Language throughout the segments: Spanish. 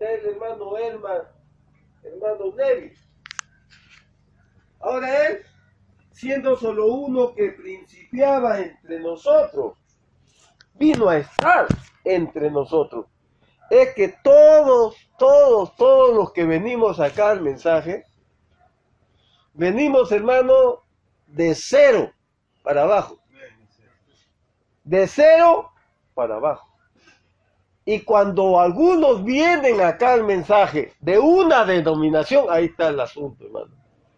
está el hermano hermano Nevi. Ahora él, siendo solo uno que principiaba entre nosotros, vino a estar entre nosotros. Es que todos los que venimos acá al mensaje, venimos, hermano, de cero para abajo. De cero para abajo. Y cuando algunos vienen acá al mensaje de una denominación, ahí está el asunto, hermano.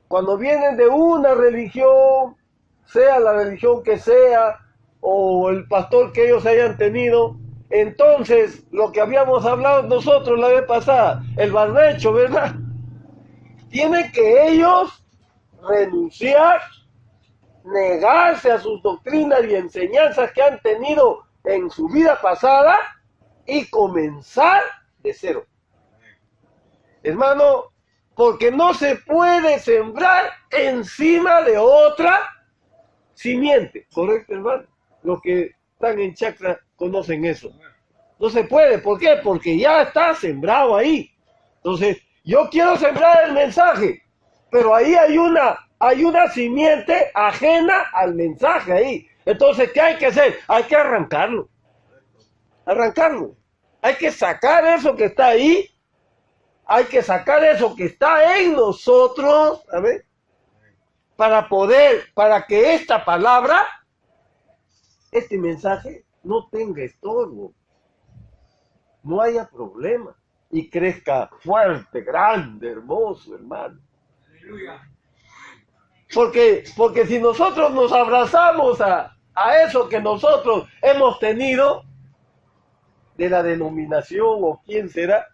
Cuando vienen de una religión, sea la religión que sea, o el pastor que ellos hayan tenido, entonces lo que habíamos hablado nosotros la vez pasada, el barbecho, ¿verdad? Tienen que ellos renunciar, negarse a sus doctrinas y enseñanzas que han tenido en su vida pasada y comenzar de cero. Hermano, porque no se puede sembrar encima de otra simiente, ¿correcto, hermano? Los que están en chakra conocen eso. No se puede, ¿por qué? Porque ya está sembrado ahí. Entonces, yo quiero sembrar el mensaje, pero ahí hay una simiente ajena al mensaje ahí. Entonces, ¿qué hay que hacer? Hay que arrancarlo. Hay que sacar eso que está ahí. Hay que sacar eso que está en nosotros, ¿sabes? Para que esta palabra, este mensaje, no tenga estorbo, no haya problema y crezca fuerte, grande, hermoso, hermano. Porque si nosotros nos abrazamos a eso que nosotros hemos tenido, de la denominación o quién será,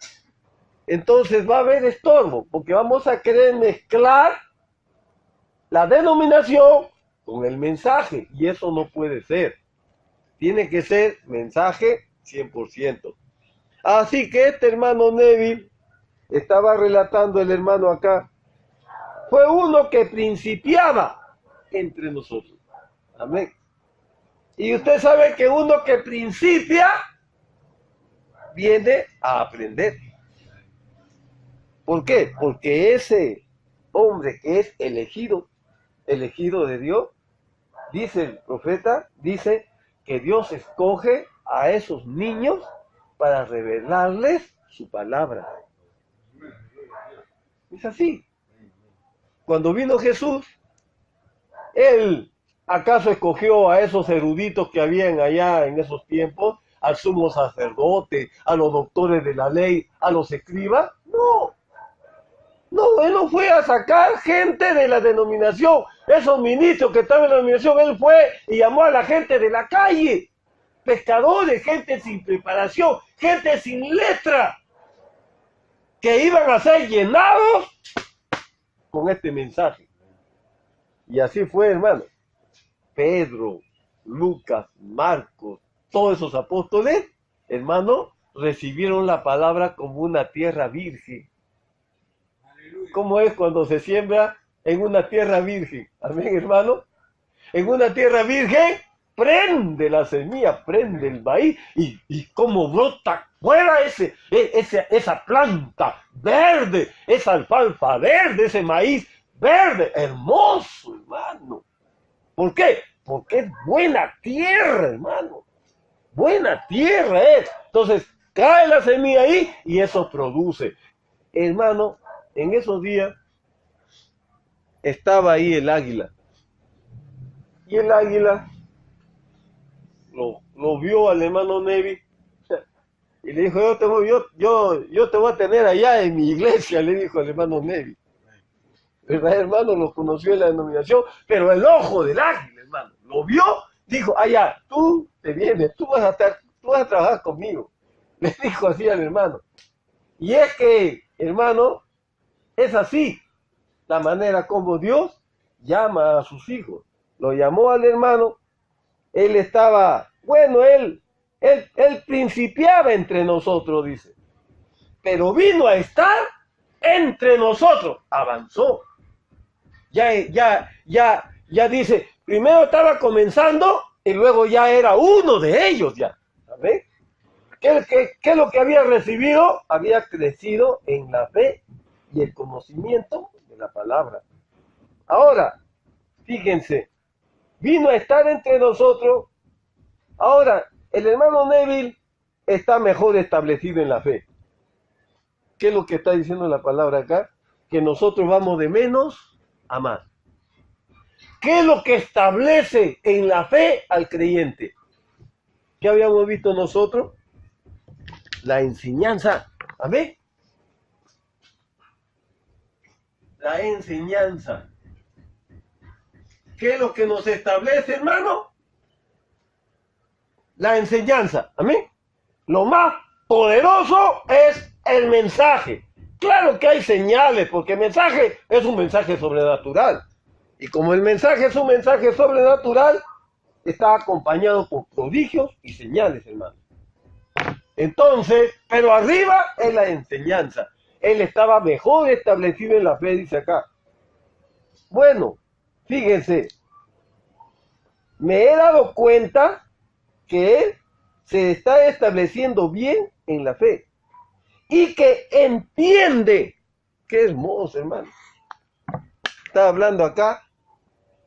entonces va a haber estorbo, porque vamos a querer mezclar la denominación con el mensaje, y eso no puede ser. Tiene que ser mensaje 100%. Así que este hermano Neville, estaba relatando el hermano acá, fue uno que principiaba entre nosotros. Amén. Y usted sabe que uno que principia viene a aprender. ¿Por qué? Porque ese hombre que es elegido de Dios, dice el profeta, dice que Dios escoge a esos niños para revelarles su palabra. Es así. Cuando vino Jesús, Él acaso escogió a esos eruditos que habían allá en esos tiempos, al sumo sacerdote, a los doctores de la ley, a los escribas. No, Él no fue a sacar gente de la denominación, esos ministros que estaban en la denominación. Él fue y llamó a la gente de la calle, pescadores, gente sin preparación, gente sin letra, que iban a ser llenados con este mensaje. Y así fue, hermano. Pedro, Lucas, Marcos, todos esos apóstoles, hermano, recibieron la palabra como una tierra virgen. ¿Cómo es cuando se siembra en una tierra virgen? Amén, hermano. En una tierra virgen, prende la semilla, prende el maíz, y cómo brota fuera esa planta verde, esa alfalfa verde, ese maíz verde, hermoso, hermano. ¿Por qué? Porque es buena tierra, hermano. Buena tierra es. Entonces, cae la semilla ahí y eso produce. Hermano, en esos días estaba ahí el águila. Y el águila lo vio al hermano Nevi y le dijo, yo te voy a tener allá en mi iglesia, le dijo al hermano Nevi. ¿Verdad, hermano? Lo conoció en la denominación, pero el ojo del águila, hermano, lo vio, dijo, allá, tú te vienes, tú vas a trabajar conmigo. Le dijo así al hermano. Y es que, hermano, es así la manera como Dios llama a sus hijos. Lo llamó al hermano, él estaba, bueno, él principiaba entre nosotros, dice, pero vino a estar entre nosotros, avanzó. Ya dice, primero estaba comenzando y luego ya era uno de ellos ya, ¿sabes? ¿Qué es lo que había recibido? Había crecido en la fe y el conocimiento de la palabra. Ahora, fíjense, vino a estar entre nosotros. Ahora, el hermano Neville está mejor establecido en la fe. ¿Qué es lo que está diciendo la palabra acá? Que nosotros vamos de menos a más. ¿Qué es lo que establece en la fe al creyente? ¿Qué habíamos visto nosotros? La enseñanza. A ver. La enseñanza. ¿Qué es lo que nos establece, hermano? La enseñanza. Amén. Lo más poderoso es el mensaje. Claro que hay señales, porque el mensaje es un mensaje sobrenatural. Y como el mensaje es un mensaje sobrenatural, está acompañado por prodigios y señales, hermano. Entonces, pero arriba es la enseñanza. Él estaba mejor establecido en la fe, dice acá. Bueno, fíjense, me he dado cuenta que él se está estableciendo bien en la fe y que entiende. Qué hermoso, hermano. Está hablando acá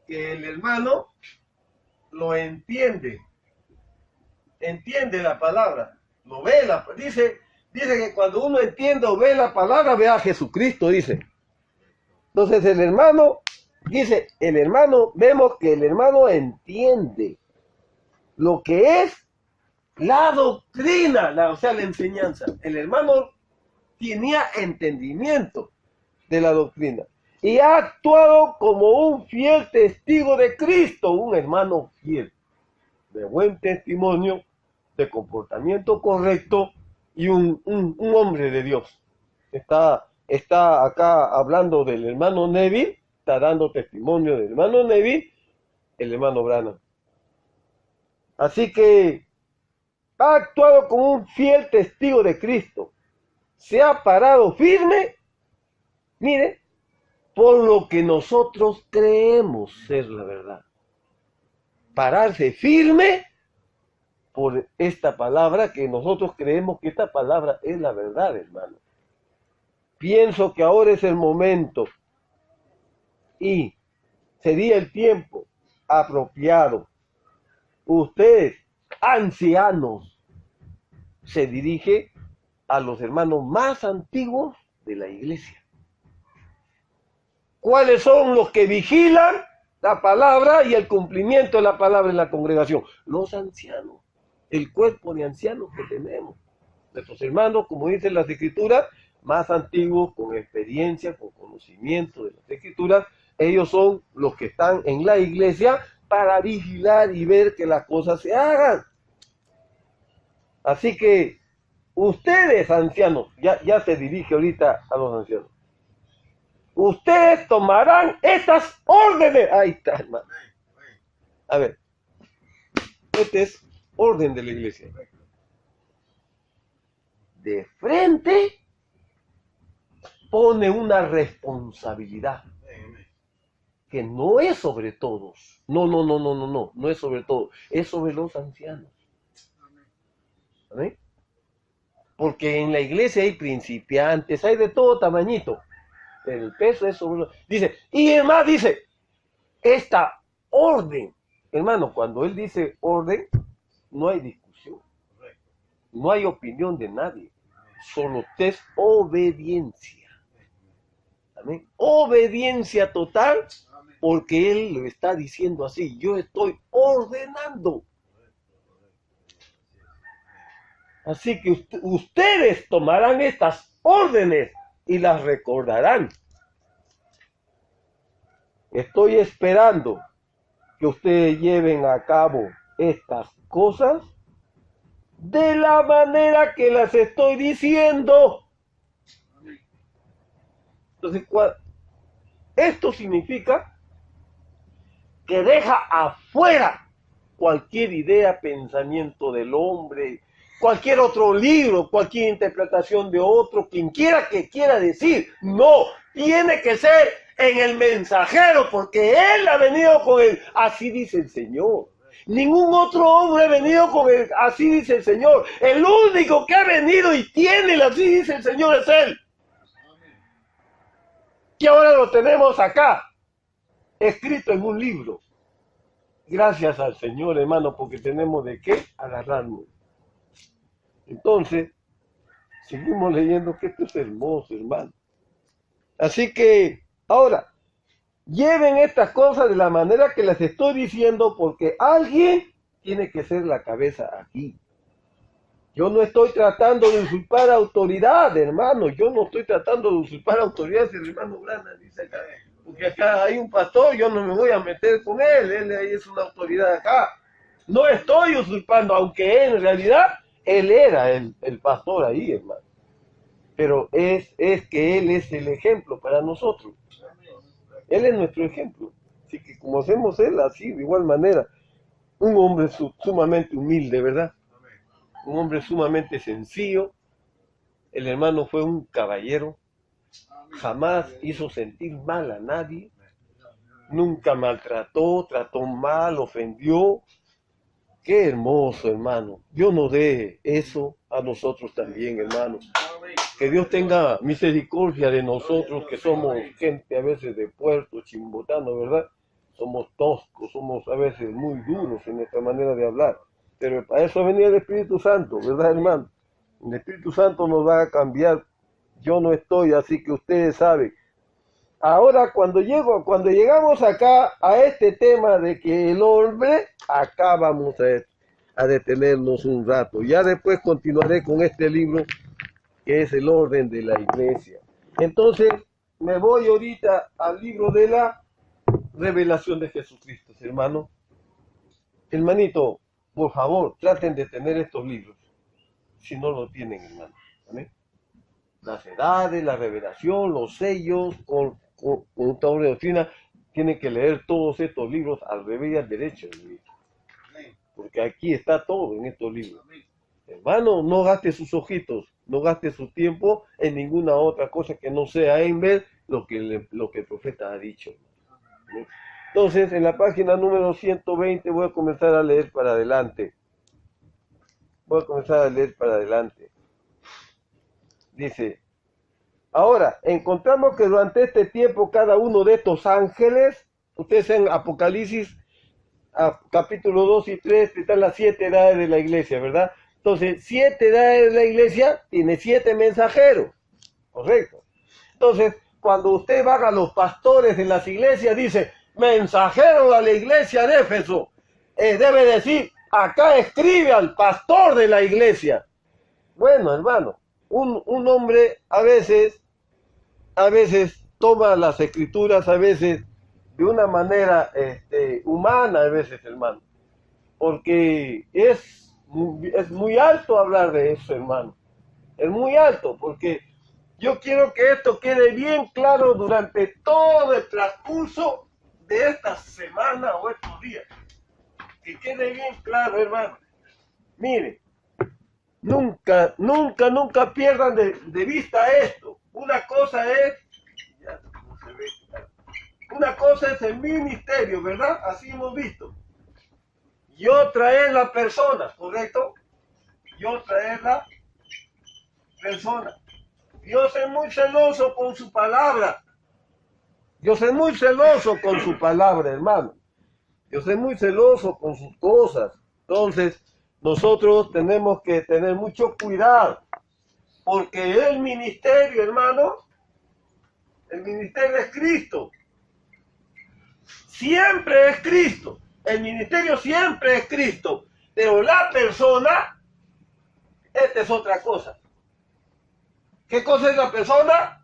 que el hermano lo entiende la palabra, lo ve, dice que cuando uno entiende o ve la palabra, ve a Jesucristo, dice. Entonces el hermano, vemos que el hermano entiende lo que es la doctrina, o sea, la enseñanza. El hermano tenía entendimiento de la doctrina y ha actuado como un fiel testigo de Cristo, un hermano fiel, de buen testimonio, de comportamiento correcto y un hombre de Dios. Está acá hablando del hermano Neville, está dando testimonio del hermano Neville, el hermano Branham. Así que ha actuado como un fiel testigo de Cristo. Se ha parado firme, mire, por lo que nosotros creemos ser la verdad. Pararse firme por esta palabra que nosotros creemos que esta palabra es la verdad, hermano. Pienso que ahora es el momento y sería el tiempo apropiado. Ustedes, ancianos, se dirige a los hermanos más antiguos de la iglesia. ¿Cuáles son los que vigilan la palabra y el cumplimiento de la palabra en la congregación? Los ancianos, el cuerpo de ancianos que tenemos. Nuestros hermanos, como dicen las escrituras, más antiguos, con experiencia, con conocimiento de las escrituras, ellos son los que están en la iglesia para vigilar y ver que las cosas se hagan. Así que ustedes, ancianos, ya se dirige ahorita a los ancianos. Ustedes tomarán estas órdenes. Ahí está, hermano. A ver, este es orden de la iglesia. De frente pone una responsabilidad que no es sobre todos. No es sobre todos. Es sobre los ancianos. ¿Amén? Porque en la iglesia hay principiantes, hay de todo tamañito. Pero el peso es sobre los... Dice, y además dice, esta orden, hermano, cuando él dice orden, no hay discusión. No hay opinión de nadie. Solo es obediencia. Amén. Obediencia total, porque él lo está diciendo así. Yo estoy ordenando. Así que ustedes tomarán estas órdenes y las recordarán. Estoy esperando que ustedes lleven a cabo estas cosas de la manera que las estoy diciendo. Entonces, esto significa que deja afuera cualquier idea, pensamiento del hombre, cualquier otro libro, cualquier interpretación de otro, quien quiera que quiera decir. No, tiene que ser en el mensajero, porque él ha venido con él. Así dice el Señor. Ningún otro hombre ha venido con él, así dice el Señor. El único que ha venido y tiene, así dice el Señor, es Él. Y ahora lo tenemos acá, escrito en un libro. Gracias al Señor, hermano, porque tenemos de qué agarrarnos. Entonces, seguimos leyendo, que esto es hermoso, hermano. Así que, ahora, lleven estas cosas de la manera que les estoy diciendo, porque alguien tiene que ser la cabeza aquí. Yo no estoy tratando de usurpar autoridad, hermano. Yo no estoy tratando de usurpar autoridad. Si el hermano Brana dice acá, porque acá hay un pastor, yo no me voy a meter con él. Él es una autoridad acá. No estoy usurpando, aunque en realidad él era el pastor ahí, hermano. Pero es que él es el ejemplo para nosotros. Él es nuestro ejemplo. Así que como hacemos él, así, de igual manera. Un hombre sumamente humilde, ¿verdad? Un hombre sumamente sencillo. El hermano fue un caballero. Jamás hizo sentir mal a nadie. Nunca maltrató, trató mal, ofendió. Qué hermoso, hermano. Dios nos dé eso a nosotros también, hermano. Que Dios tenga misericordia de nosotros, que somos gente a veces de puerto, chimbotano, ¿verdad? Somos toscos, somos a veces muy duros en nuestra manera de hablar. Pero para eso venía el Espíritu Santo, ¿verdad, hermano? El Espíritu Santo nos va a cambiar. Yo no estoy, así que ustedes saben. Ahora, cuando llegamos acá a este tema de que el hombre, acá vamos a detenernos un rato. Ya después continuaré con este libro, que es el orden de la iglesia. Entonces, me voy ahorita al libro de la revelación de Jesucristo, hermano. Hermanito, por favor, traten de tener estos libros, si no lo tienen, hermano. ¿Amén? Las edades, la revelación, los sellos, con toda la doctrina, tienen que leer todos estos libros al revés y al derecho, hermanito. Porque aquí está todo en estos libros. Hermano, no gaste sus ojitos, no gaste su tiempo en ninguna otra cosa que no sea en ver lo que el profeta ha dicho. Entonces, en la página número 120 voy a comenzar a leer para adelante. Dice, ahora, encontramos que durante este tiempo cada uno de estos ángeles, ustedes en Apocalipsis, capítulo 2 y 3, están las 7 edades de la iglesia, ¿verdad? Entonces, 7 edades de la iglesia tiene 7 mensajeros, ¿correcto? Entonces, cuando usted va a los pastores de las iglesias, dice, mensajero a la iglesia de Éfeso, debe decir, acá escribe al pastor de la iglesia. Bueno, hermano, un hombre a veces toma las escrituras, a veces de una manera humana, a veces, hermano, porque es muy alto hablar de eso, hermano. Es muy alto, porque yo quiero que esto quede bien claro durante todo el transcurso de esta semana o estos días. Que quede bien claro, hermano. Mire, nunca pierdan de vista esto. Una cosa es el ministerio, ¿verdad? Así hemos visto. Y otra es la persona, ¿correcto? Y otra es la persona. Dios es muy celoso con su palabra. Dios es muy celoso con su palabra, hermano. Dios es muy celoso con sus cosas. Entonces, nosotros tenemos que tener mucho cuidado. Porque el ministerio, hermano, el ministerio es Cristo. Siempre es Cristo. El ministerio siempre es Cristo. Pero la persona, esta es otra cosa. ¿Qué cosa es la persona?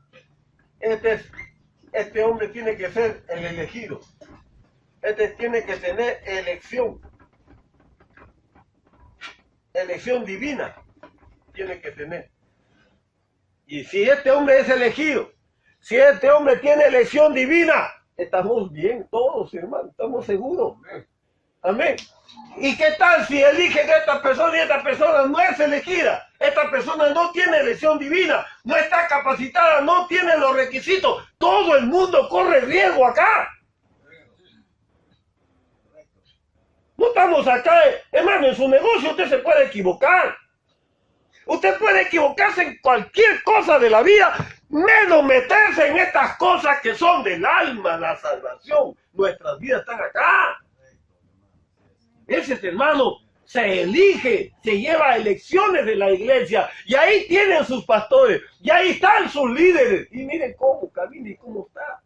Este hombre tiene que ser el elegido. Tiene que tener elección. Elección divina tiene que tener. Y si este hombre es elegido, si este hombre tiene elección divina, estamos bien todos, hermano, estamos seguros. Amén. ¿Y qué tal si eligen a esta persona y esta persona no es elegida? Esta persona no tiene elección divina, no está capacitada, no tiene los requisitos. Todo el mundo corre riesgo acá. No estamos acá, hermano, en su negocio usted se puede equivocar. Usted puede equivocarse en cualquier cosa de la vida, menos meterse en estas cosas que son del alma, la salvación. Nuestras vidas están acá. Ese hermano se elige, se lleva a elecciones de la iglesia y ahí tienen sus pastores y ahí están sus líderes. Y miren cómo camina y cómo está.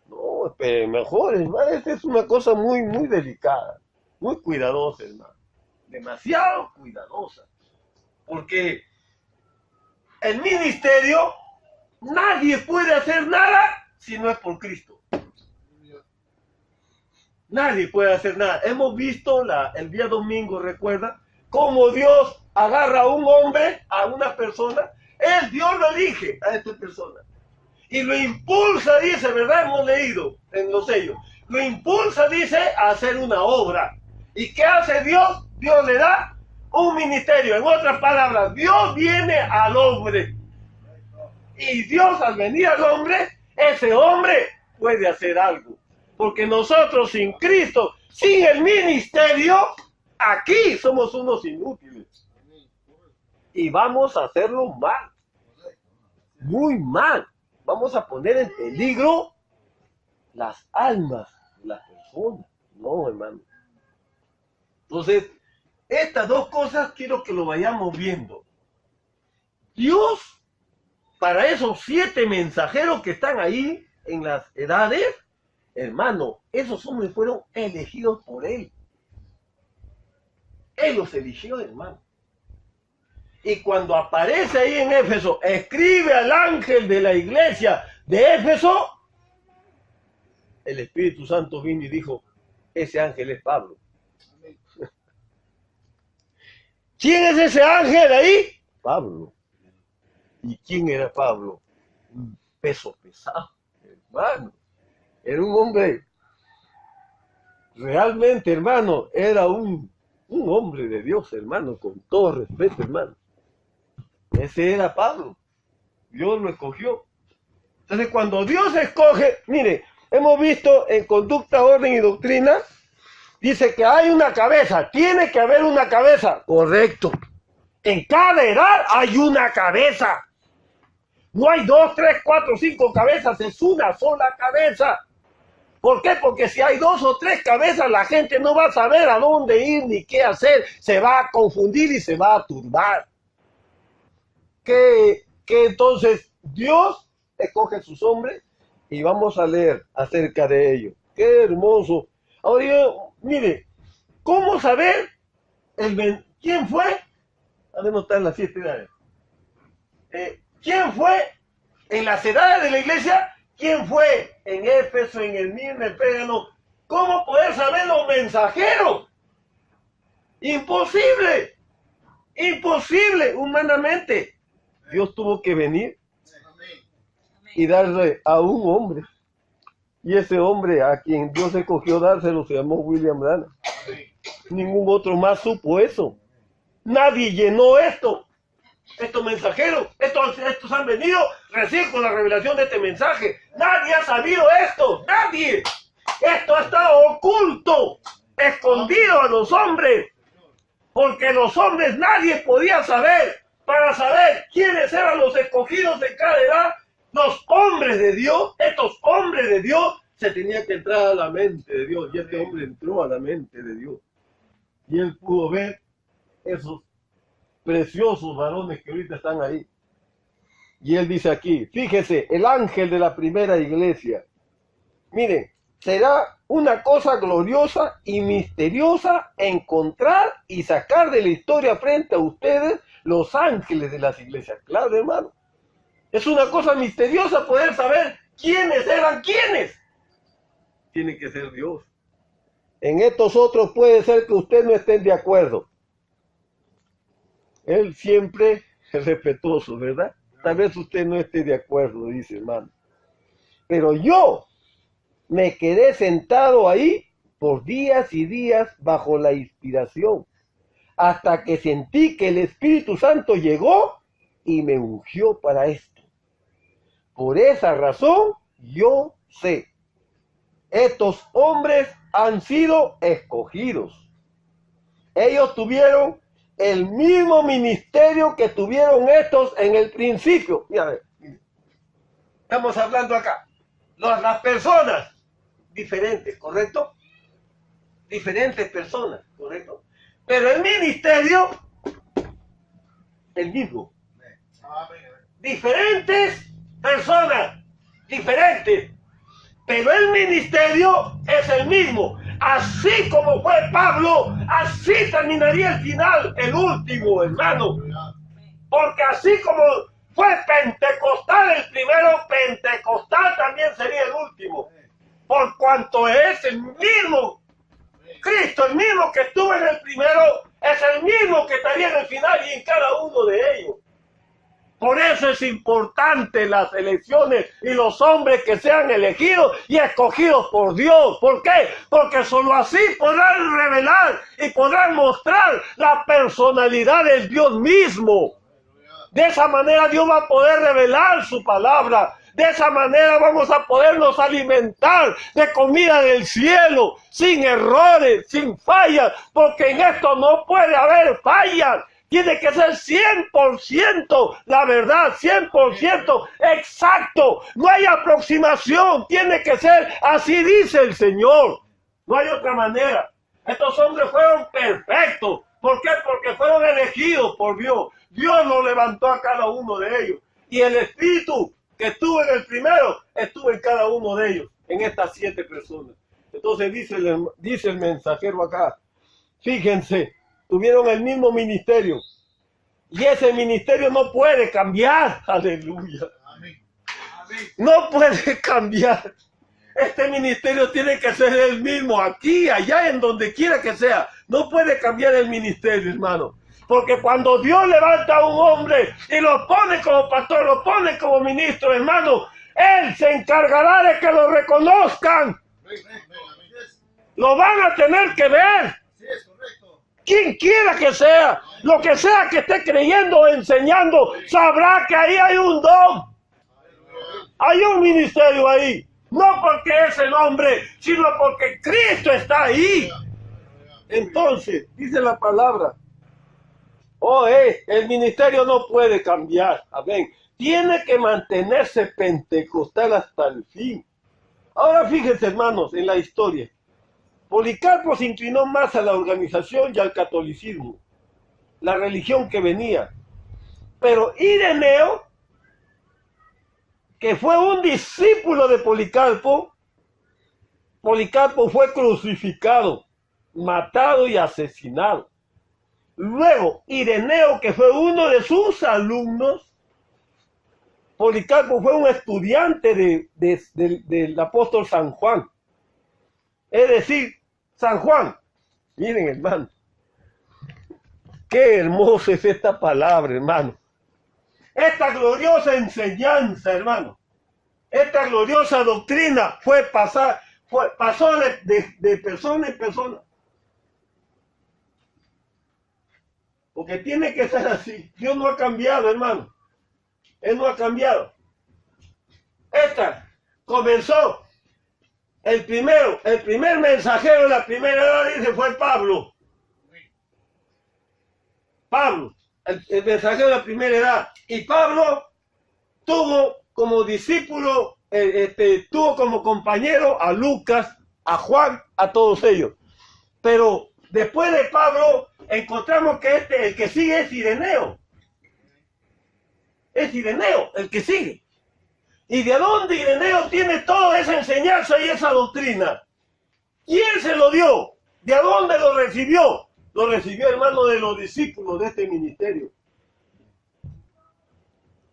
No, pero mejor, hermano, esta es una cosa muy, muy delicada, muy cuidadosa, hermano. Demasiado cuidadosa. Porque el ministerio, nadie puede hacer nada si no es por Cristo. Nadie puede hacer nada. Hemos visto el día domingo, recuerda, cómo Dios agarra a un hombre, a una persona. Dios lo elige a esta persona. Y lo impulsa, dice, ¿verdad? Hemos leído en los sellos. Lo impulsa, dice, a hacer una obra. ¿Y qué hace Dios? Dios le da un ministerio. En otras palabras, Dios viene al hombre. Y Dios, al venir al hombre, ese hombre puede hacer algo. Porque nosotros sin Cristo, sin el ministerio, aquí somos unos inútiles. Y vamos a hacerlo mal. Muy mal. Vamos a poner en peligro las almas de las personas. No, hermano. Entonces, estas dos cosas quiero que lo vayamos viendo. Dios, para esos 7 mensajeros que están ahí en las edades, hermano, esos hombres fueron elegidos por Él. Él los eligió, hermano. Y cuando aparece ahí en Éfeso, escribe al ángel de la iglesia de Éfeso, el Espíritu Santo vino y dijo, ese ángel es Pablo. ¿Quién es ese ángel ahí? Pablo. ¿Y quién era Pablo? Un peso pesado, hermano. Era un hombre, realmente, hermano, era un hombre de Dios, hermano, con todo respeto, hermano. Ese era Pablo. Dios lo escogió. Entonces, cuando Dios escoge, mire, hemos visto en Conducta, Orden y Doctrina, dice que hay una cabeza, tiene que haber una cabeza. Correcto. En cada edad hay una cabeza. No hay 2, 3, 4, 5 cabezas, es una sola cabeza. ¿Por qué? Porque si hay 2 o 3 cabezas, la gente no va a saber a dónde ir ni qué hacer. Se va a confundir y se va a turbar. Que entonces Dios escoge sus hombres y vamos a leer acerca de ello. ¡Qué hermoso! Ahora, mire, ¿cómo saber quién fue? A ver, no está en las 7 edades. ¿Quién fue en las edades de la iglesia? ¿Quién fue en Éfeso, en Esmirna, en Pérgamo? ¿Cómo poder saber los mensajeros? Imposible. Imposible humanamente. Dios tuvo que venir y darle a un hombre. Y ese hombre a quien Dios escogió dárselo se llamó William Branham. Ningún otro más supo eso. Nadie llenó esto. Estos mensajeros, estos han venido recién con la revelación de este mensaje. Nadie ha sabido esto. Nadie. Esto ha estado oculto, escondido a los hombres. Porque los hombres nadie podía saber. Para saber quiénes eran los escogidos de cada edad, los hombres de Dios, estos hombres de Dios, se tenía que entrar a la mente de Dios. Y este hombre entró a la mente de Dios. Y él pudo ver esos preciosos varones que ahorita están ahí. Y él dice aquí, fíjese, el ángel de la primera iglesia. Miren, será una cosa gloriosa y misteriosa encontrar y sacar de la historia frente a ustedes los ángeles de las iglesias. Claro, hermano. Es una cosa misteriosa poder saber quiénes eran quiénes. Tiene que ser Dios. En estos otros puede ser que ustedes no estén de acuerdo. Él siempre es respetuoso, ¿verdad? Tal vez usted no esté de acuerdo, dice hermano. Pero yo me quedé sentado ahí por días y días bajo la inspiración, hasta que sentí que el Espíritu Santo llegó y me ungió para esto. Por esa razón, yo sé Estos hombres han sido escogidos. Ellos tuvieron el mismo ministerio que tuvieron estos en el principio. Mira, estamos hablando acá. Las personas diferentes, ¿correcto? Diferentes personas, ¿correcto? Pero el ministerio, el mismo. Diferentes personas, diferentes. Pero el ministerio es el mismo. Así como fue Pablo, así terminaría el final, el último, hermano. Porque así como fue Pentecostal el primero, Pentecostal también sería el último. Por cuanto es el mismo Cristo, el mismo que estuvo en el primero, es el mismo que estaría en el final y en cada uno de ellos. Por eso es importante las elecciones y los hombres que sean elegidos y escogidos por Dios. ¿Por qué? Porque solo así podrán revelar y podrán mostrar la personalidad del Dios mismo. De esa manera Dios va a poder revelar su palabra. De esa manera vamos a podernos alimentar de comida del cielo, sin errores, sin fallas, porque en esto no puede haber fallas. Tiene que ser 100% la verdad, 100% exacto. No hay aproximación, tiene que ser así dice el Señor. No hay otra manera. Estos hombres fueron perfectos. ¿Por qué? Porque fueron elegidos por Dios. Dios los levantó a cada uno de ellos. Y el Espíritu que estuvo en el primero, estuvo en cada uno de ellos, en estas 7 personas. Entonces dice el mensajero acá, fíjense, tuvieron el mismo ministerio. Y ese ministerio no puede cambiar. Aleluya. No puede cambiar. Este ministerio tiene que ser el mismo, aquí, allá, en donde quiera que sea. No puede cambiar el ministerio, hermano. Porque cuando Dios levanta a un hombre y lo pone como pastor, lo pone como ministro, hermano, Él se encargará de que lo reconozcan. Lo van a tener que ver. Quien quiera que sea, lo que sea que esté creyendo o enseñando, sabrá que ahí hay un don. Hay un ministerio ahí. No porque es el hombre, sino porque Cristo está ahí. Entonces, dice la palabra, el ministerio no puede cambiar. Amén. Tiene que mantenerse pentecostal hasta el fin. Ahora fíjense, hermanos, en la historia. Policarpo se inclinó más a la organización y al catolicismo, la religión que venía. Pero Ireneo, que fue un discípulo de Policarpo, Policarpo fue crucificado, matado y asesinado. Luego, Ireneo, que fue uno de sus alumnos, Policarpo fue un estudiante del apóstol San Juan. Es decir, San Juan, miren hermano, qué hermosa es esta palabra, hermano. Esta gloriosa enseñanza, hermano, esta gloriosa doctrina pasó de persona en persona. Porque tiene que ser así. Dios no ha cambiado, hermano. Él no ha cambiado. Esta comenzó. El primer mensajero de la primera edad, dice, fue Pablo. Pablo, el mensajero de la primera edad. Y Pablo tuvo como discípulo, tuvo como compañero a Lucas, a Juan, a todos ellos. Pero después de Pablo, encontramos que el que sigue es Ireneo. Es Ireneo, el que sigue. ¿Y de dónde Ireneo tiene toda esa enseñanza y esa doctrina? ¿Quién se lo dio? ¿De dónde lo recibió? Lo recibió, hermano, de los discípulos de este ministerio.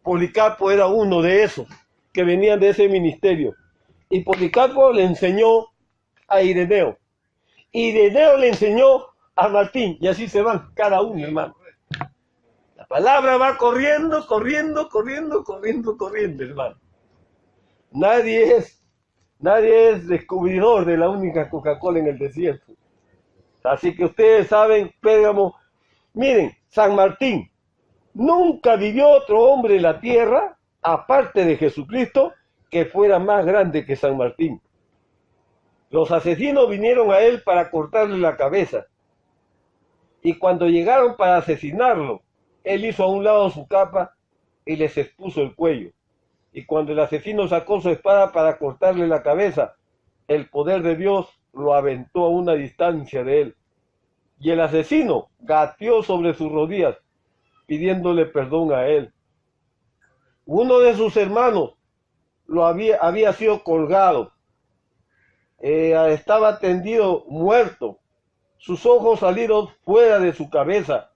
Policarpo era uno de esos que venían de ese ministerio. Y Policarpo le enseñó a Ireneo. Ireneo le enseñó a Martín. Y así se van cada uno, hermano. La palabra va corriendo, hermano. Nadie es descubridor de la única Coca-Cola en el desierto. Así que ustedes saben, Pérgamo, miren, San Martín, nunca vivió otro hombre en la tierra, aparte de Jesucristo, que fuera más grande que San Martín. Los asesinos vinieron a él para cortarle la cabeza. Y cuando llegaron para asesinarlo, él hizo a un lado su capa y les expuso el cuello. Y cuando el asesino sacó su espada para cortarle la cabeza, el poder de Dios lo aventó a una distancia de él. Y el asesino gateó sobre sus rodillas, pidiéndole perdón a él. Uno de sus hermanos había sido colgado. Estaba tendido muerto, sus ojos salieron fuera de su cabeza.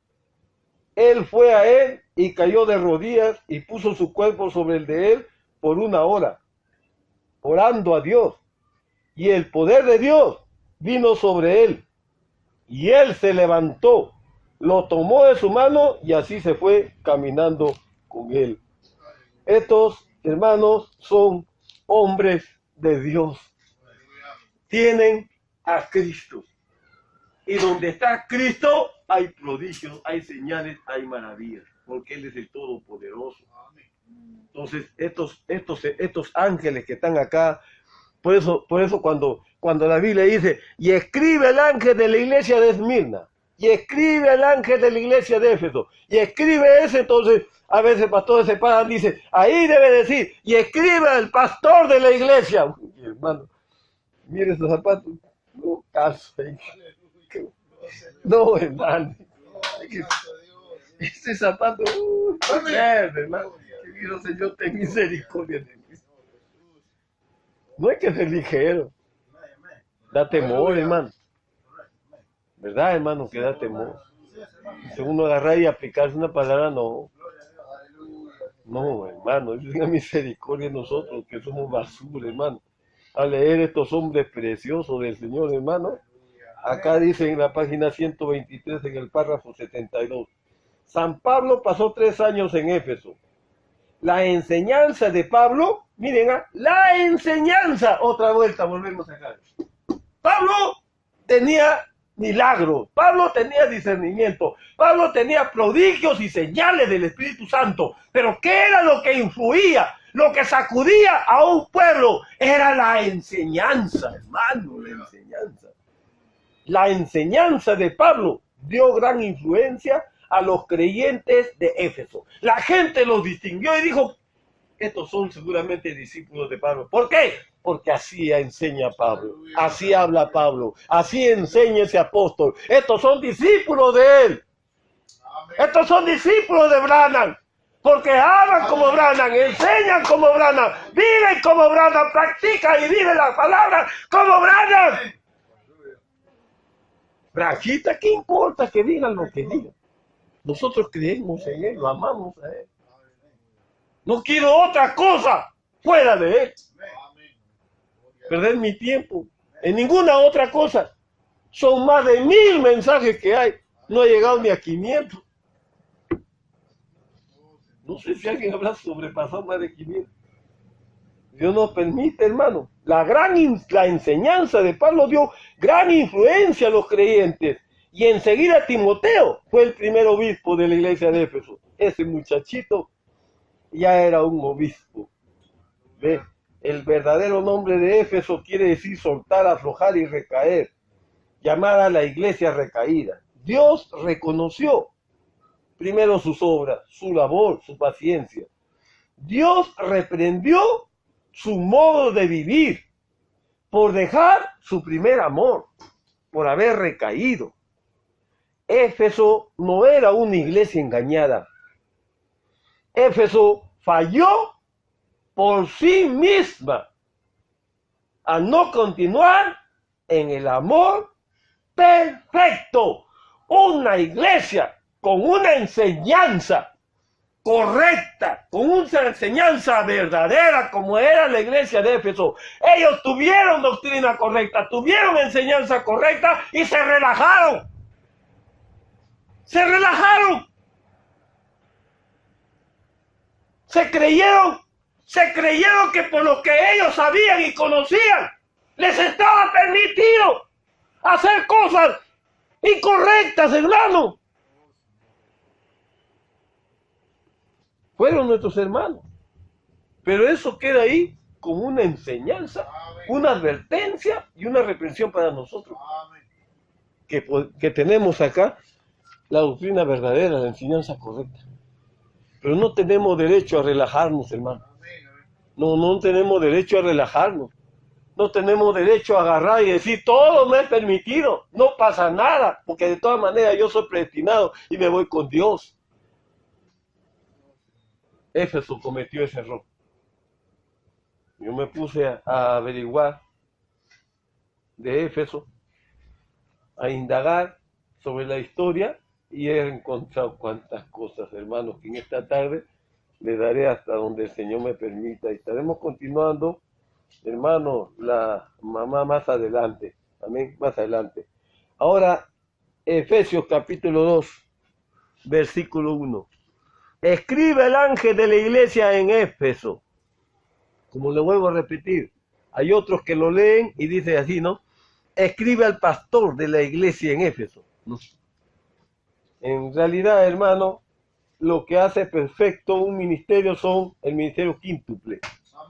Él fue a él y cayó de rodillas y puso su cuerpo sobre el de él por 1 hora, orando a Dios. Y el poder de Dios vino sobre él. Y él se levantó, lo tomó de su mano y así se fue caminando con él. Estos hermanos son hombres de Dios. Tienen a Cristo. Y donde está Cristo hay prodigios, hay señales, hay maravillas, porque Él es el Todopoderoso. Entonces, estos ángeles que están acá, por eso cuando la Biblia dice, y escribe el ángel de la iglesia de Esmirna, y escribe el ángel de la iglesia de Éfeso, y escribe ese, entonces, a veces pastores se paran, dice, ahí debe decir, y escribe el pastor de la iglesia. Uy, hermano, mire esos zapatos, no caso. No, hermano. Ese zapato, hermano. Que Dios, Señor, ten misericordia de mí. No hay que ser ligero. Da temor, hermano. ¿Verdad, hermano? Que da temor. Si uno agarra y aplicarse una palabra, no. No, hermano. Tenga misericordia de nosotros, que somos basura, hermano. A leer estos hombres preciosos del Señor, hermano. Acá dice en la página 123, en el párrafo 72. San Pablo pasó 3 años en Éfeso. La enseñanza de Pablo, miren, la enseñanza, otra vuelta, volvemos acá. Pablo tenía milagros, Pablo tenía discernimiento, Pablo tenía prodigios y señales del Espíritu Santo. Pero ¿qué era lo que influía? Lo que sacudía a un pueblo era la enseñanza, hermano, la enseñanza. La enseñanza de Pablo dio gran influencia a los creyentes de Éfeso. La gente los distinguió y dijo, estos son seguramente discípulos de Pablo. ¿Por qué? Porque así enseña Pablo, así habla Pablo, así enseña ese apóstol. Estos son discípulos de él. Estos son discípulos de Branham. Porque hablan como Branham, enseñan como Branham, viven como Branham, practican y viven las palabras como Branham. Branquita, ¿qué importa que digan lo que digan? Nosotros creemos en Él, lo amamos a Él. No quiero otra cosa fuera de Él. Perder mi tiempo en ninguna otra cosa. Son más de 1000 mensajes que hay. No he llegado ni a 500. No sé si alguien habrá sobrepasado más de 500. Dios nos permite, hermano. La enseñanza de Pablo dio gran influencia a los creyentes. Y enseguida Timoteo fue el primer obispo de la iglesia de Éfeso. Ese muchachito ya era un obispo. ¿Ve? El verdadero nombre de Éfeso quiere decir soltar, aflojar y recaer. Llamada a la iglesia recaída. Dios reconoció primero sus obras, su labor, su paciencia. Dios reprendió su modo de vivir por dejar su primer amor, por haber recaído. Éfeso no era una iglesia engañada. Éfeso falló por sí misma a no continuar en el amor perfecto. Una iglesia con una enseñanza correcta, con una enseñanza verdadera como era la iglesia de Éfeso. Ellos tuvieron doctrina correcta, tuvieron enseñanza correcta y se relajaron. Se relajaron. Se creyeron que por lo que ellos sabían y conocían, les estaba permitido hacer cosas incorrectas, hermano. Fueron nuestros hermanos. Pero eso queda ahí como una enseñanza, una advertencia y una reprensión para nosotros. Que tenemos acá la doctrina verdadera, la enseñanza correcta. Pero no tenemos derecho a relajarnos, hermano. No tenemos derecho a relajarnos. No tenemos derecho a agarrar y decir, todo me es permitido, no pasa nada, porque de todas maneras yo soy predestinado y me voy con Dios. Éfeso cometió ese error. Yo me puse a averiguar de Éfeso, a indagar sobre la historia y he encontrado cuantas cosas, hermanos, que en esta tarde le daré hasta donde el Señor me permita. Y estaremos continuando, hermanos, la mamá más adelante. Amén, más adelante. Ahora, Efesios capítulo 2, versículo 1. Escribe el ángel de la iglesia en Éfeso. Como le vuelvo a repetir, hay otros que lo leen y dice así, ¿no? Escribe al pastor de la iglesia en Éfeso. ¿No? En realidad, hermano, lo que hace perfecto un ministerio son el ministerio quíntuple.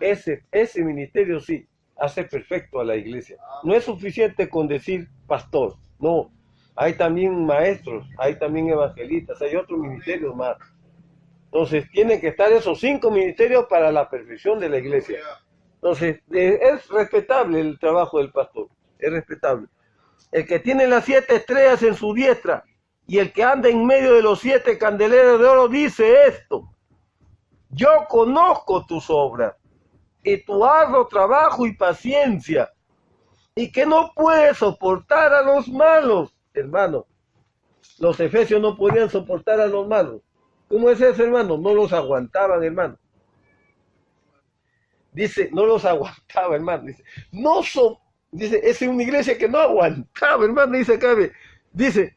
Ese ministerio sí, hace perfecto a la iglesia. No es suficiente con decir pastor, no. Hay también maestros, hay también evangelistas, hay otros ministerios más. Entonces, tienen que estar esos 5 ministerios para la perfección de la iglesia. Entonces, es respetable el trabajo del pastor, es respetable. El que tiene las 7 estrellas en su diestra y el que anda en medio de los 7 candeleros de oro dice esto: yo conozco tus obras y tu arduo trabajo y paciencia, y que no puedes soportar a los malos. Hermano, los efesios no podían soportar a los malos. ¿Cómo es eso, hermano? No los aguantaban, hermano. Dice, no los aguantaba, hermano. Dice, es una iglesia que no aguantaba, hermano. Dice acá, dice,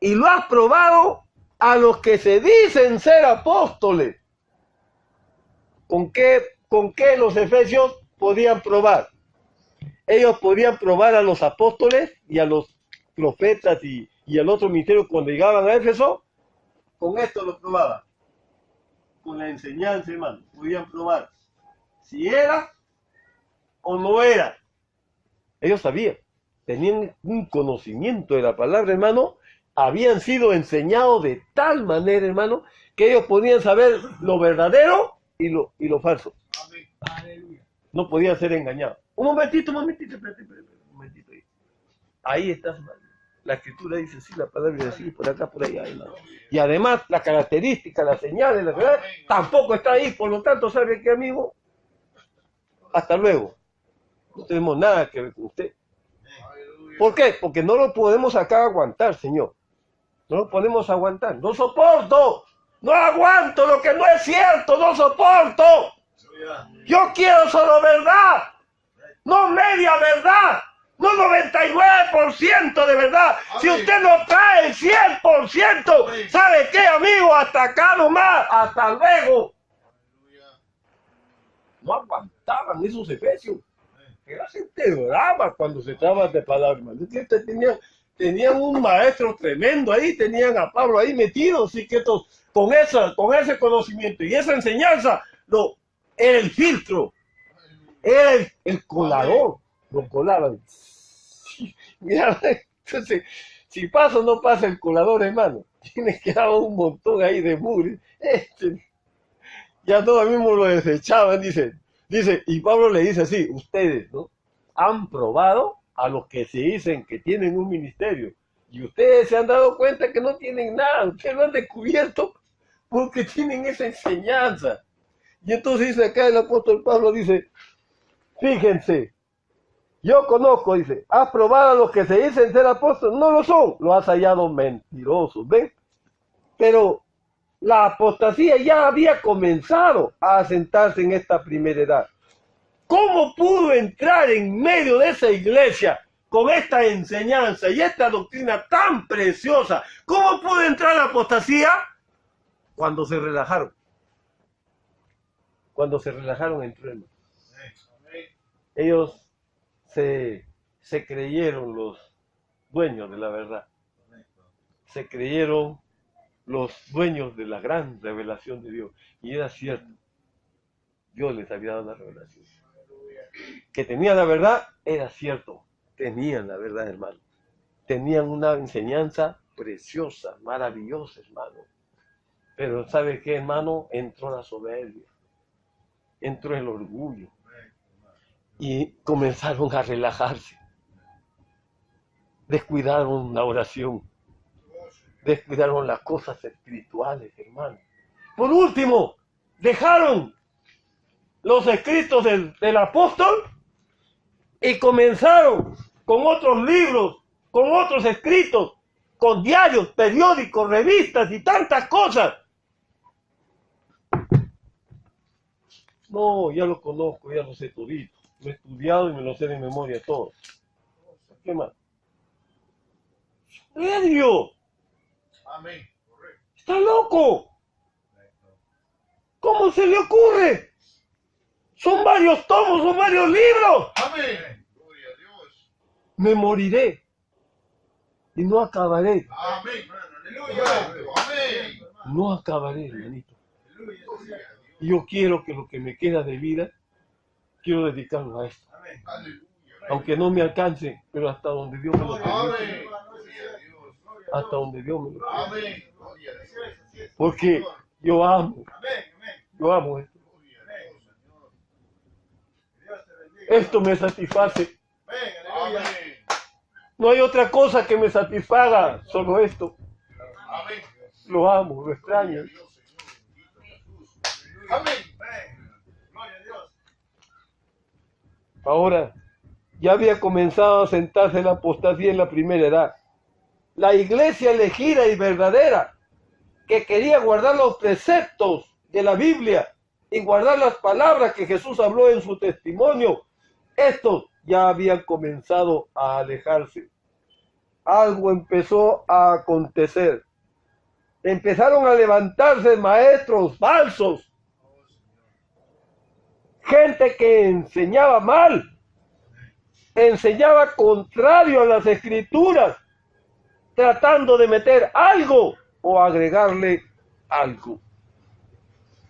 y lo has probado a los que se dicen ser apóstoles. ¿Con qué los efesios podían probar? Ellos podían probar a los apóstoles y a los profetas y al otro ministerio cuando llegaban a Éfeso. Con esto lo probaban. Con la enseñanza, hermano. Podían probar si era o no era. Ellos sabían. Tenían un conocimiento de la palabra, hermano. Habían sido enseñados de tal manera, hermano, que ellos podían saber lo verdadero y lo falso. Amén. No podían ser engañados. Un momentito, espérate, un momentito ahí. Ahí está, la escritura dice sí, la palabra dice sí, por acá, por allá, hermano. Y además, las características, las señales, la verdad, tampoco está ahí. Por lo tanto, ¿sabe qué, amigo? Hasta luego. No tenemos nada que ver con usted. ¿Por qué? Porque no lo podemos acá aguantar, Señor. No lo podemos aguantar. No soporto. No aguanto lo que no es cierto. No soporto. Yo quiero solo verdad. No media verdad. No 99% de verdad. Si usted no trae el 100%, ¿sabe qué, amigo? Hasta acá nomás. Hasta luego. No aguantaban esos efesios. Era gente brava cuando se trataba de palabras. Tenían un maestro tremendo ahí, tenían a Pablo ahí metido, así que con ese conocimiento y esa enseñanza, era el filtro, era el colador, lo colaban. Mira, entonces, si pasa o no pasa el colador, hermano, tiene que dar un montón ahí de mugre. Ya todos mismos lo desechaban, dice, y Pablo le dice así, ustedes, ¿no? Han probado a los que se dicen que tienen un ministerio, y ustedes se han dado cuenta que no tienen nada, ustedes lo han descubierto porque tienen esa enseñanza. Y entonces dice acá el apóstol Pablo, dice, fíjense, yo conozco, dice, has probado a los que se dicen ser apóstoles, no lo son, lo has hallado mentirosos, ¿ven? Pero la apostasía ya había comenzado a asentarse en esta primera edad. ¿Cómo pudo entrar en medio de esa iglesia con esta enseñanza y esta doctrina tan preciosa? ¿Cómo pudo entrar la apostasía? Cuando se relajaron. Cuando se relajaron entre ellos. Ellos se creyeron los dueños de la verdad. Se creyeron los dueños de la gran revelación de Dios. Y era cierto. Dios les había dado la revelación. Que tenían la verdad, era cierto. Tenían la verdad, hermano. Tenían una enseñanza preciosa, maravillosa, hermano. Pero ¿sabe qué, hermano? Entró la soberbia. Entró el orgullo. Y comenzaron a relajarse. Descuidaron la oración. Descuidaron las cosas espirituales, hermano. Por último, dejaron los escritos del apóstol y comenzaron con otros libros, con otros escritos, con diarios, periódicos, revistas y tantas cosas. No, ya lo conozco, ya lo sé todito. Lo he estudiado y me lo sé de memoria todo. ¿Qué más? ¡Serio! Amén. Correcto. ¡Está loco! ¿Cómo se le ocurre? Son varios tomos, son varios libros. Amén. Gloria a Dios. Me moriré y no acabaré. Amén. Aleluya. Amén. No acabaré, hermanito. Aleluya. Y yo quiero que lo que me queda de vida, quiero dedicarlo a esto. Amén. Aleluya. Aunque no me alcance, pero hasta donde Dios me lo permita. Amén. Hasta donde Dios me lo permita. Amén. Gloria a Dios. Porque yo amo esto. Esto me satisface. Amén. No hay otra cosa que me satisfaga, solo esto. Amén. Lo amo, lo extraño. Amén. Ahora, ya había comenzado a sentarse la apostasía en la primera edad. La iglesia elegida y verdadera, que quería guardar los preceptos de la Biblia y guardar las palabras que Jesús habló en su testimonio, estos ya habían comenzado a alejarse. Algo empezó a acontecer. Empezaron a levantarse maestros falsos, gente que enseñaba mal, enseñaba contrario a las escrituras, tratando de meter algo o agregarle algo.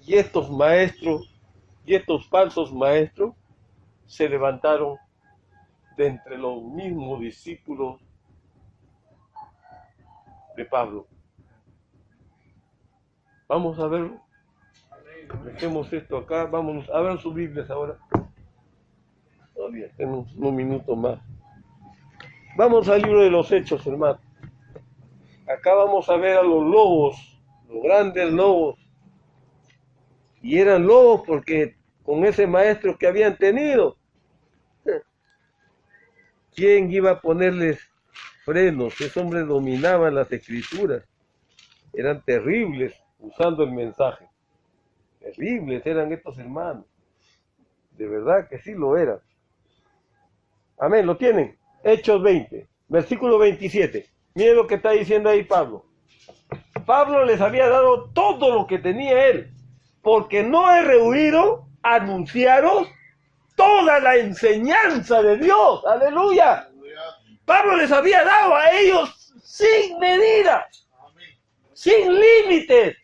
Y estos maestros, y estos falsos maestros, se levantaron de entre los mismos discípulos de Pablo. Vamos a verlo. Dejemos esto acá, vámonos, abran sus Biblias ahora. Todavía tenemos unos minutos más. Vamos al libro de los Hechos, hermano. Acá vamos a ver a los lobos, los grandes lobos. Y eran lobos porque con ese maestro que habían tenido, ¿quién iba a ponerles frenos? Esos hombres dominaban las escrituras. Eran terribles usando el mensaje. Terribles eran estos hermanos. De verdad que sí lo eran. Amén, ¿lo tienen? Hechos 20, versículo 27. Miren lo que está diciendo ahí Pablo. Pablo les había dado todo lo que tenía él, porque no he rehuido anunciaros toda la enseñanza de Dios. ¡Aleluya! Pablo les había dado a ellos sin medida, sin límites.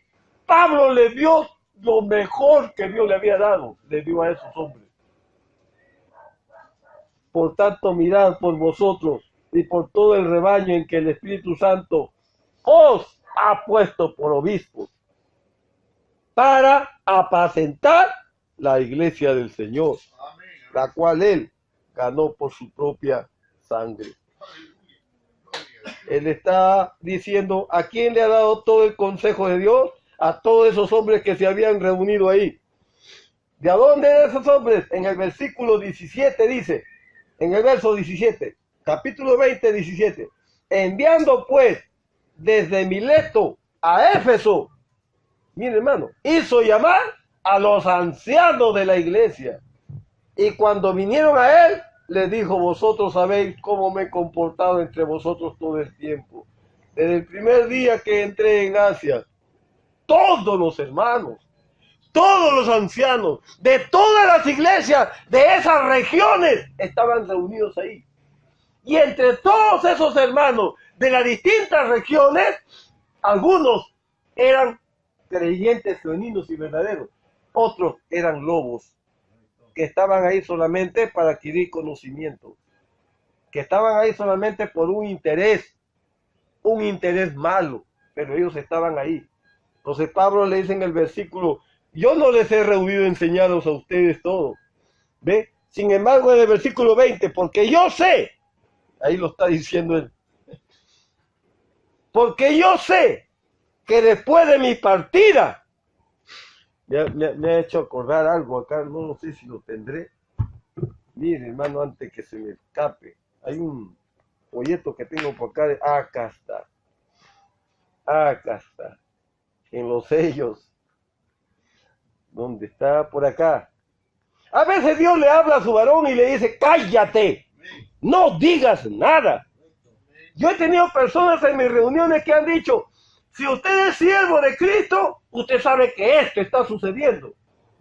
Pablo les dio lo mejor que Dios le había dado, le dio a esos hombres. Por tanto, mirad por vosotros y por todo el rebaño en que el Espíritu Santo os ha puesto por obispos, para apacentar la iglesia del Señor, la cual él ganó por su propia sangre. Él está diciendo, ¿a quién le ha dado todo el consejo de Dios? A todos esos hombres que se habían reunido ahí. ¿De dónde eran esos hombres? En el versículo 17 dice, en el verso 17, capítulo 20, 17, enviando pues desde Mileto a Éfeso, mire hermano, hizo llamar a los ancianos de la iglesia. Y cuando vinieron a él, les dijo, vosotros sabéis cómo me he comportado entre vosotros todo el tiempo. Desde el primer día que entré en Asia, todos los hermanos, todos los ancianos, de todas las iglesias, de esas regiones, estaban reunidos ahí. Y entre todos esos hermanos de las distintas regiones, algunos eran creyentes genuinos y verdaderos. Otros eran lobos, que estaban ahí solamente para adquirir conocimiento, que estaban ahí solamente por un interés malo, pero ellos estaban ahí. Entonces Pablo le dice en el versículo, yo no les he reunido enseñados a ustedes todo. ¿Ve? Sin embargo, en el versículo 20, porque yo sé, ahí lo está diciendo él, porque yo sé que después de mi partida, me ha hecho acordar algo acá, no sé si lo tendré. Mire, hermano, antes que se me escape, hay un folleto que tengo por acá, acá está, en los sellos, ¿dónde está? Por acá. A veces Dios le habla a su varón y le dice, cállate, no digas nada. Yo he tenido personas en mis reuniones que han dicho, si usted es siervo de Cristo, usted sabe que esto está sucediendo.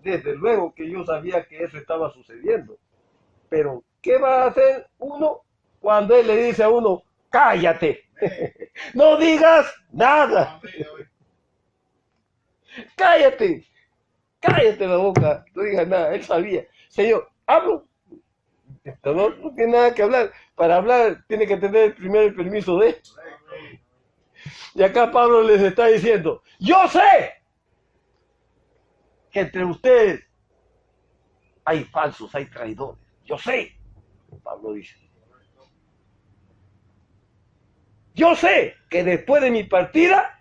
Desde luego que yo sabía que eso estaba sucediendo. Pero, ¿qué va a hacer uno cuando él le dice a uno, cállate, no digas nada? Cállate, cállate la boca, no digas nada. Él sabía, Señor, hablo. Esto no tiene nada que hablar. Para hablar tiene que tener primero el permiso de él. Y acá Pablo les está diciendo, yo sé que entre ustedes hay falsos, hay traidores. Yo sé, Pablo dice. Yo sé que después de mi partida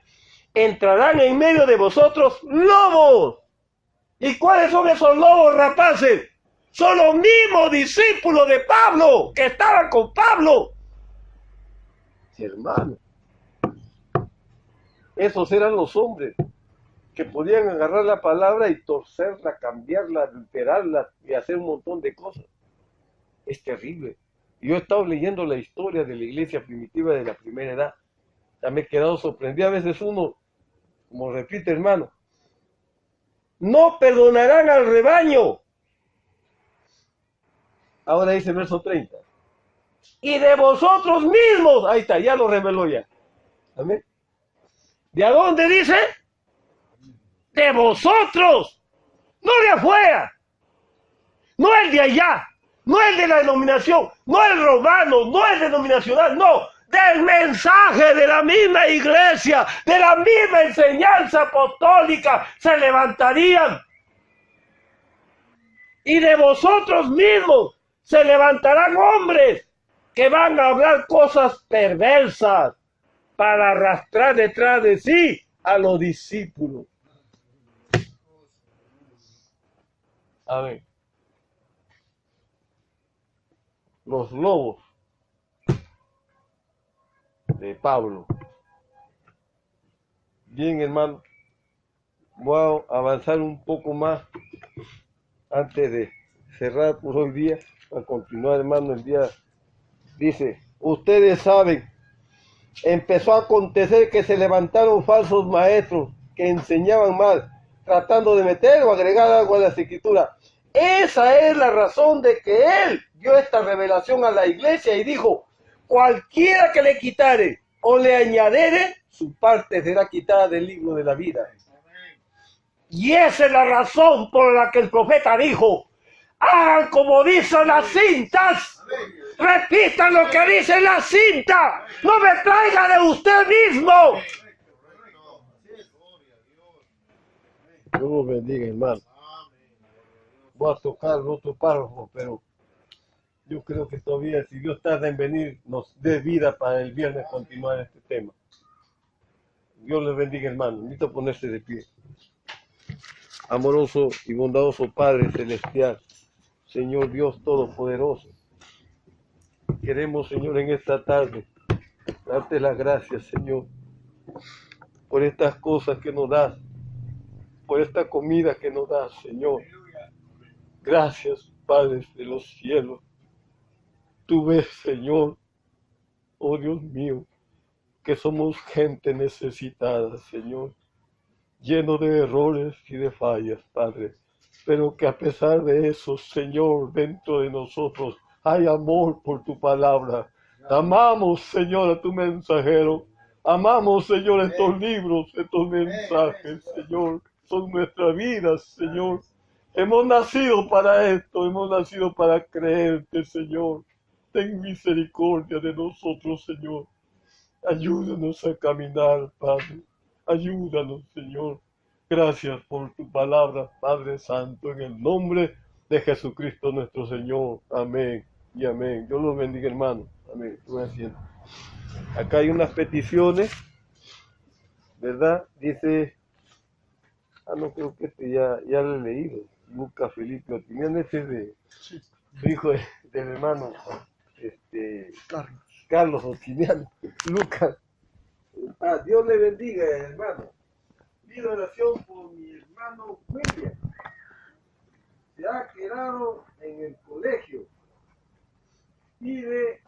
entrarán en medio de vosotros lobos. ¿Y cuáles son esos lobos rapaces? Son los mismos discípulos de Pablo, que estaban con Pablo. Sí, hermano. Esos eran los hombres que podían agarrar la palabra y torcerla, cambiarla, alterarla y hacer un montón de cosas. Es terrible. Yo he estado leyendo la historia de la iglesia primitiva de la primera edad. Ya me he quedado sorprendido. A veces uno, como repite, hermano, no perdonarán al rebaño. Ahora dice el verso 30. Y de vosotros mismos, ahí está, ya lo reveló ya. Amén. ¿De a dónde dice? De vosotros, no de afuera, no el de allá, no el de la denominación, no el romano, no el denominacional, no, del mensaje de la misma iglesia, de la misma enseñanza apostólica, se levantarían. Y de vosotros mismos se levantarán hombres que van a hablar cosas perversas para arrastrar detrás de sí a los discípulos. A ver, los lobos de Pablo. Bien, hermano, voy a avanzar un poco más antes de cerrar por hoy día, para continuar, hermano, el día. Dice, ustedes saben, empezó a acontecer que se levantaron falsos maestros que enseñaban mal, tratando de meter o agregar algo a las escrituras. Esa es la razón de que él dio esta revelación a la iglesia y dijo, cualquiera que le quitare o le añadiere, su parte será quitada del libro de la vida. Y esa es la razón por la que el profeta dijo, hagan como dicen las cintas, repitan lo que dice la cinta, no me traiga de usted mismo. Dios los bendiga, hermano. Voy a tocar otro párrafo, pero yo creo que todavía, si Dios tarda en venir, nos dé vida para el viernes continuar este tema. Dios les bendiga, hermano. Invito a ponerse de pie. Amoroso y bondadoso Padre Celestial, Señor Dios Todopoderoso, queremos, Señor, en esta tarde darte las gracias, Señor, por estas cosas que nos das, por esta comida que nos das, Señor. Gracias, Padre de los cielos. Tú ves, Señor, oh Dios mío, que somos gente necesitada, Señor, lleno de errores y de fallas, Padre, pero que a pesar de eso, Señor, dentro de nosotros hay amor por tu palabra. Amamos, Señor, a tu mensajero. Amamos, Señor, estos libros, estos mensajes, Señor. son nuestras vidas, Señor. Hemos nacido para esto, hemos nacido para creerte, Señor. Ten misericordia de nosotros, Señor. Ayúdanos a caminar, Padre. Ayúdanos, Señor. Gracias por tu palabra, Padre Santo, en el nombre de Jesucristo nuestro Señor. Amén y amén. Dios los bendiga, hermano. Amén. Estuve haciendo. Acá hay unas peticiones, ¿verdad? Dice, no creo que este ya lo he leído. Lucas Felipe Otiniano, ese de su hijo del hermano Carlos Otiniano. Lucas. Dios le bendiga, hermano. Pido oración por mi hermano William. Se ha quedado en el colegio. Pide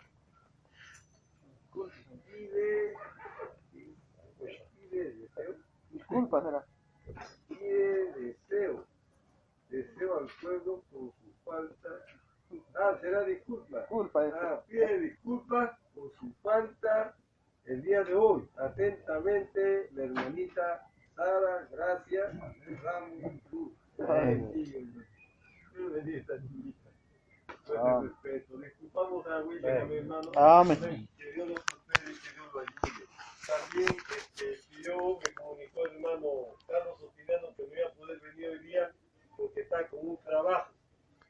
deseo. Disculpa, será. Pide deseo al pueblo por su falta. Será disculpa. Disculpa, Pide disculpas por su falta el día de hoy. Atentamente, la hermanita Sara, gracias. Ramos Cruz. Dios bendiga a esta niñita. Con respeto. Disculpamos a William, mi hermano. Amén. Que Dios lo prospere y que Dios lo ayude. También